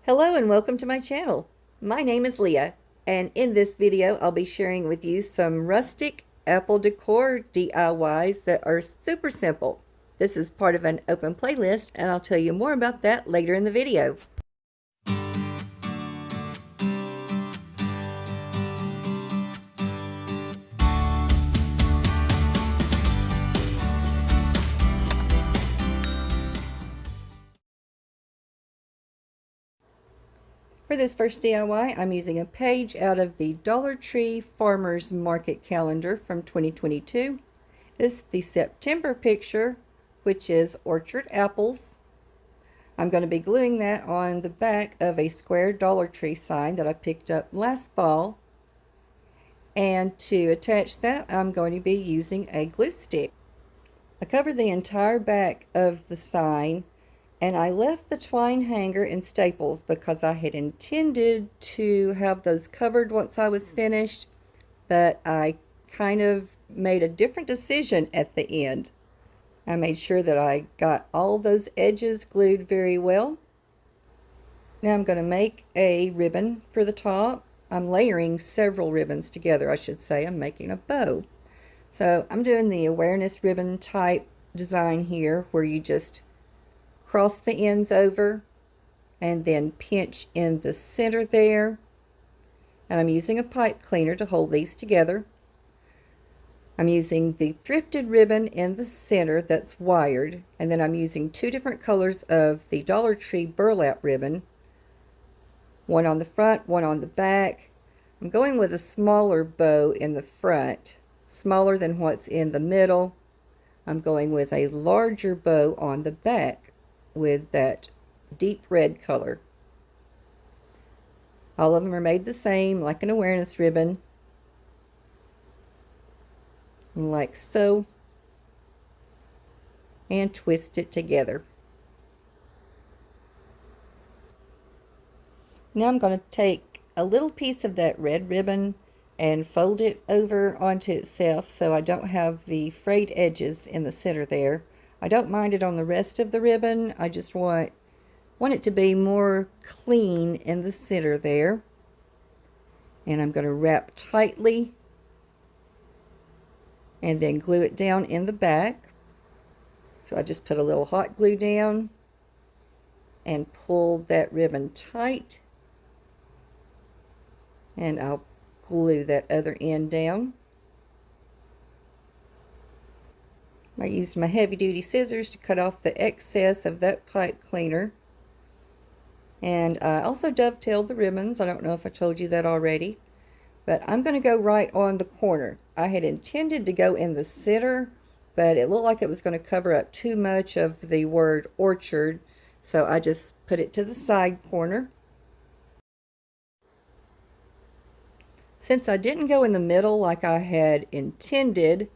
Hello and welcome to my channel. My name is Leah, and in this video I'll be sharing with you some rustic apple decor DIYs that are super simple. This is part of an open playlist, and I'll tell you more about that later in the video. For this first DIY, I'm using a page out of the Dollar Tree Farmers Market Calendar from 2022. This is the September picture, which is orchard apples. I'm going to be gluing that on the back of a square Dollar Tree sign that I picked up last fall. And to attach that, I'm going to be using a glue stick. I covered the entire back of the sign, and I left the twine hanger and staples because I had intended to have those covered once I was finished, but I kind of made a different decision at the end. I made sure that I got all those edges glued very well. Now I'm going to make a ribbon for the top. I'm layering several ribbons together, I should say. I'm making a bow. So I'm doing the awareness ribbon type design here, where you just cross the ends over and then pinch in the center there. And I'm using a pipe cleaner to hold these together. I'm using the thrifted ribbon in the center that's wired, and then I'm using two different colors of the Dollar Tree burlap ribbon, one on the front, one on the back. I'm going with a smaller bow in the front, smaller than what's in the middle. I'm going with a larger bow on the back with that deep red color. All of them are made the same, like an awareness ribbon, like so, and twist it together. Now I'm going to take a little piece of that red ribbon and fold it over onto itself so I don't have the frayed edges in the center there. I don't mind it on the rest of the ribbon. I just want it to be more clean in the center there. And I'm going to wrap tightly and then glue it down in the back. So I just put a little hot glue down and pull that ribbon tight. And I'll glue that other end down. I used my heavy-duty scissors to cut off the excess of that pipe cleaner. And I also dovetailed the ribbons. I don't know if I told you that already. But I'm going to go right on the corner. I had intended to go in the center, but it looked like it was going to cover up too much of the word orchard. So I just put it to the side corner. Since I didn't go in the middle like I had intended,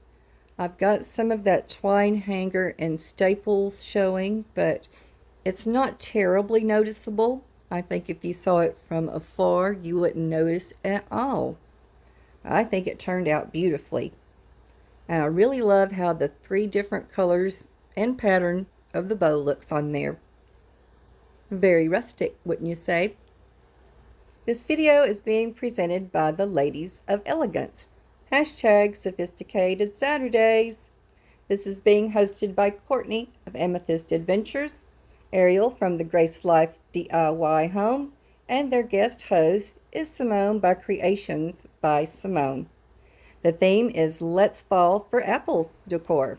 I've got some of that twine hanger and staples showing, but it's not terribly noticeable. I think if you saw it from afar, you wouldn't notice at all. I think it turned out beautifully. And I really love how the three different colors and pattern of the bow looks on there. Very rustic, wouldn't you say? This video is being presented by the Ladies of Elegance. Hashtag Sophisticated Saturdays. This is being hosted by Courtney of AMETHYST Adventures, Ariel from the Grace Life DIY Home, and their guest host is Simone by Creations by Simone. The theme is Let's Fall for Apples Decor.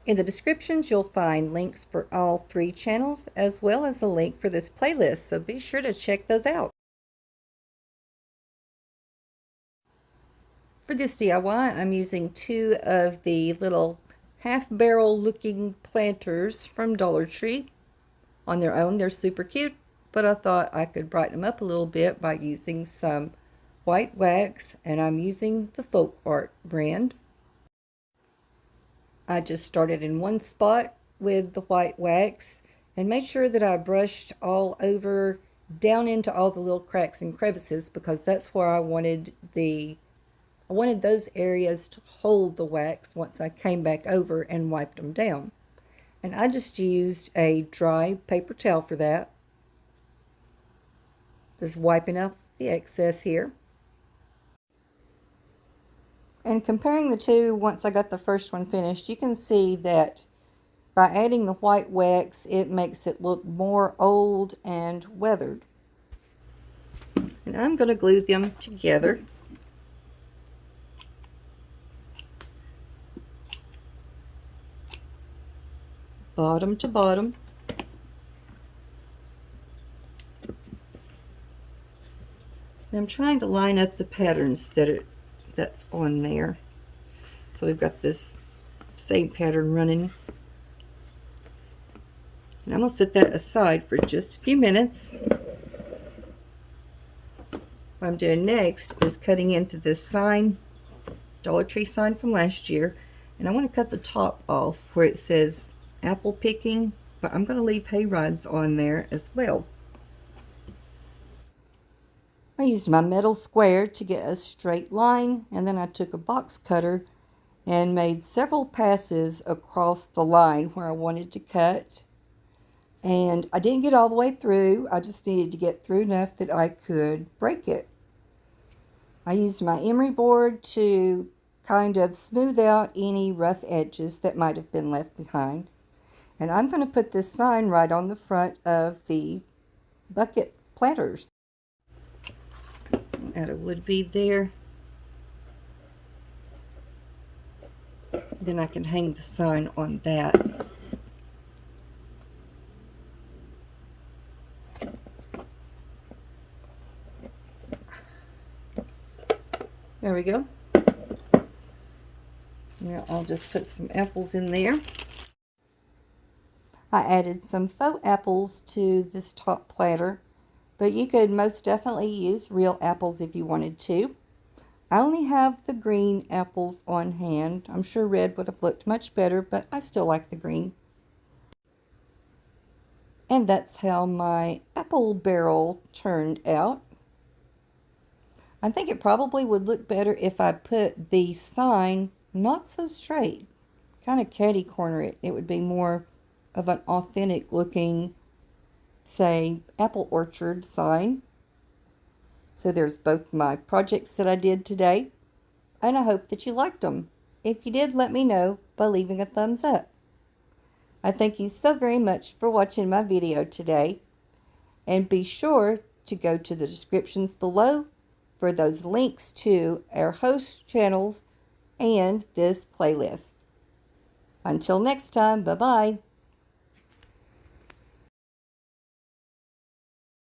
In the descriptions you'll find links for all three channels, as well as a link for this playlist, so be sure to check those out. For this DIY, I'm using two of the little half-barrel looking planters from Dollar Tree. On their own, they're super cute, but I thought I could brighten them up a little bit by using some white wax, and I'm using the Folk Art brand. I just started in one spot with the white wax and made sure that I brushed all over down into all the little cracks and crevices, because that's where I wanted those areas to hold the wax once I came back over and wiped them down. And I just used a dry paper towel for that. Just wiping up the excess here. And comparing the two, once I got the first one finished, you can see that by adding the white wax, it makes it look more old and weathered. And I'm going to glue them together. Bottom to bottom. And I'm trying to line up the patterns that's on there. So we've got this same pattern running. And I'm going to set that aside for just a few minutes. What I'm doing next is cutting into this sign, Dollar Tree sign from last year. And I want to cut the top off where it says apple picking, but I'm going to leave hay rides on there as well. I used my metal square to get a straight line, and then I took a box cutter and made several passes across the line where I wanted to cut. And I didn't get all the way through. I just needed to get through enough that I could break it. I used my emery board to kind of smooth out any rough edges that might have been left behind. And I'm going to put this sign right on the front of the bucket planters. Add a wood bead there. Then I can hang the sign on that. There we go. Now I'll just put some apples in there. I added some faux apples to this top platter, but you could most definitely use real apples if you wanted to. I only have the green apples on hand. I'm sure red would have looked much better, but I still like the green. And that's how my apple barrel turned out. I think it probably would look better if I put the sign not so straight, kind of catty corner it. It would be more of an authentic looking, say, apple orchard sign. So there's both my projects that I did today, and I hope that you liked them. If you did, let me know by leaving a thumbs up. I thank you so very much for watching my video today, and be sure to go to the descriptions below for those links to our host channels and this playlist. Until next time, bye-bye.